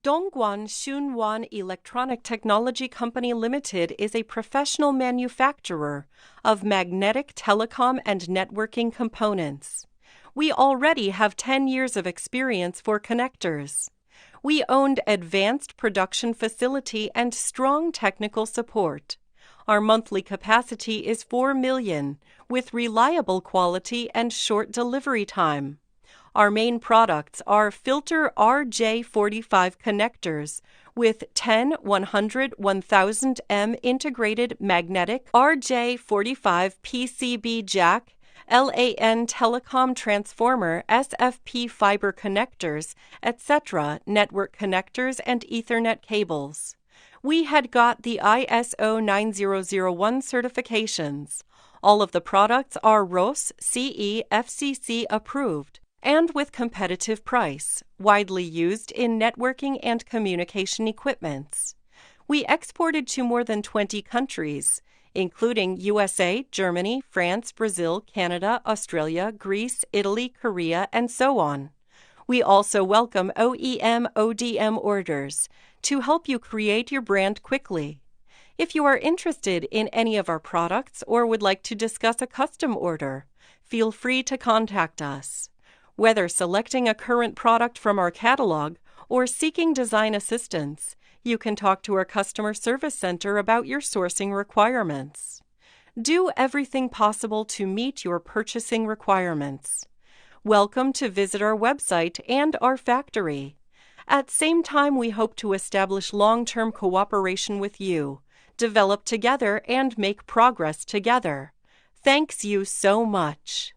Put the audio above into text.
Dongguan Xunhuan Electronic Technology Company Limited is a professional manufacturer of magnetic telecom and networking components. We already have 10 years of experience for connectors. We owned advanced production facility and strong technical support. Our monthly capacity is 4 million, with reliable quality and short delivery time. Our main products are filter RJ45 connectors with 10, 100, 1000M integrated magnetic RJ45 PCB jack, LAN telecom transformer, SFP fiber connectors, etc., network connectors, and Ethernet cables. We had got the ISO 9001 certifications. All of the products are RoHS CE FCC approved and with competitive price, widely used in networking and communication equipments. We exported to more than 20 countries, including USA, Germany, France, Brazil, Canada, Australia, Greece, Italy, Korea, and so on. We also welcome OEM ODM orders to help you create your brand quickly. If you are interested in any of our products or would like to discuss a custom order, feel free to contact us. Whether selecting a current product from our catalog or seeking design assistance, you can talk to our customer service center about your sourcing requirements. Do everything possible to meet your purchasing requirements. Welcome to visit our website and our factory. At the same time, we hope to establish long-term cooperation with you, develop together, and make progress together. Thanks you so much.